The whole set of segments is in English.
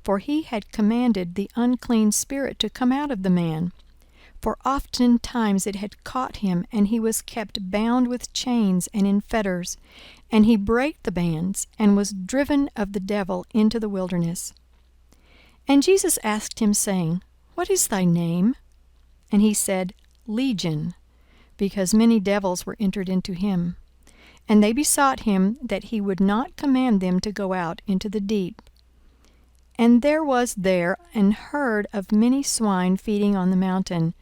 for he had commanded the unclean spirit to come out of the man. For oftentimes it had caught him, and he was kept bound with chains and in fetters. And he brake the bands, and was driven of the devil into the wilderness. And Jesus asked him, saying, What is thy name? And he said, Legion, because many devils were entered into him. And they besought him that he would not command them to go out into the deep. And there was there an herd of many swine feeding on the mountain.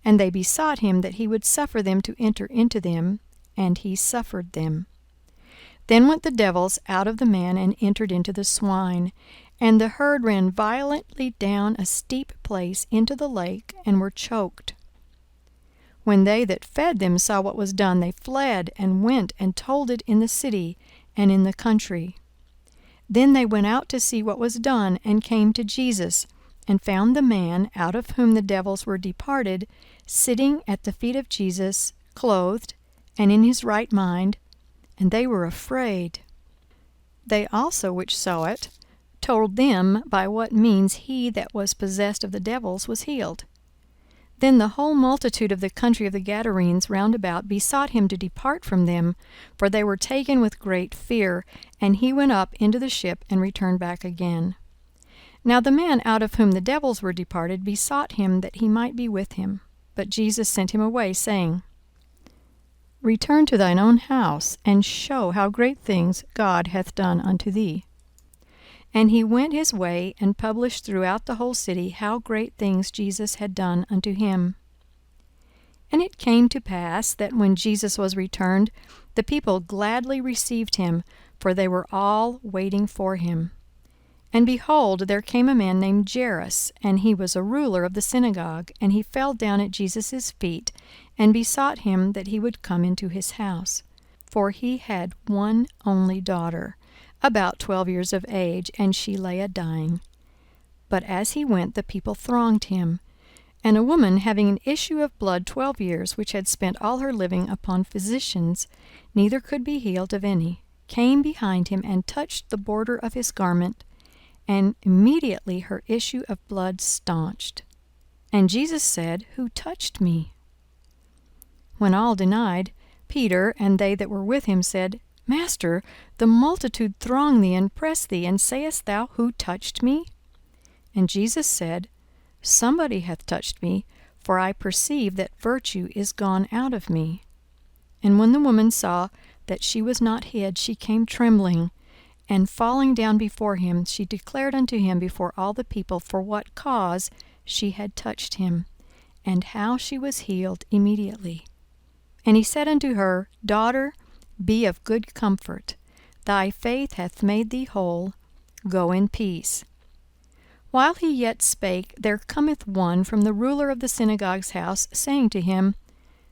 And they besought him that he would suffer them to enter into them, and he suffered them. Then went the devils out of the man and entered into the swine, and the herd ran violently down a steep place into the lake, and were choked. When they that fed them saw what was done, they fled, and went and told it in the city and in the country. Then they went out to see what was done, and came to Jesus, and found the man, out of whom the devils were departed, sitting at the feet of Jesus, clothed, and in his right mind, and they were afraid. They also which saw it told them by what means he that was possessed of the devils was healed. Then the whole multitude of the country of the Gadarenes round about besought him to depart from them, for they were taken with great fear. And he went up into the ship and returned back again. Now the man out of whom the devils were departed besought him that he might be with him. But Jesus sent him away, saying, Return to thine own house, and show how great things God hath done unto thee. And he went his way, and published throughout the whole city how great things Jesus had done unto him. And it came to pass that when Jesus was returned, the people gladly received him, for they were all waiting for him. And behold, there came a man named Jairus, and he was a ruler of the synagogue, and he fell down at Jesus' feet, and besought him that he would come into his house. For he had one only daughter, about 12 years of age, and she lay a-dying. But as he went, the people thronged him. And a woman having an issue of blood 12 years, which had spent all her living upon physicians, neither could be healed of any, came behind him and touched the border of his garment, and immediately her issue of blood staunched. And Jesus said, Who touched me? When all denied, Peter and they that were with him said, Master, the multitude throng thee and press thee, and sayest thou, Who touched me? And Jesus said, Somebody hath touched me, for I perceive that virtue is gone out of me. And when the woman saw that she was not hid, she came trembling, and falling down before him, she declared unto him before all the people for what cause she had touched him, and how she was healed immediately. And he said unto her, Daughter, be of good comfort. Thy faith hath made thee whole. Go in peace. While he yet spake, there cometh one from the ruler of the synagogue's house, saying to him,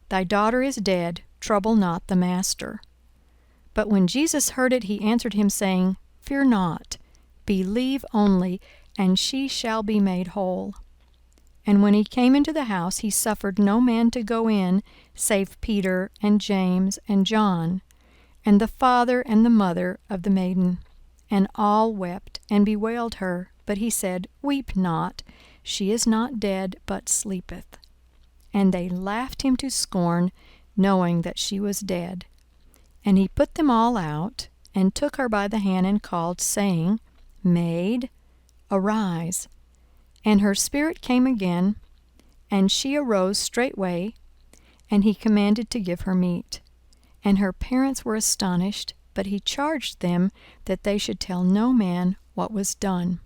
Thy daughter is dead, trouble not the master. But when Jesus heard it, he answered him, saying, Fear not, believe only, and she shall be made whole. And when he came into the house, he suffered no man to go in, save Peter and James and John, and the father and the mother of the maiden. And all wept and bewailed her. But he said, Weep not, she is not dead, but sleepeth. And they laughed him to scorn, knowing that she was dead. And he put them all out, and took her by the hand, and called, saying, Maid, arise. And her spirit came again, and she arose straightway, and he commanded to give her meat. And her parents were astonished, but he charged them that they should tell no man what was done.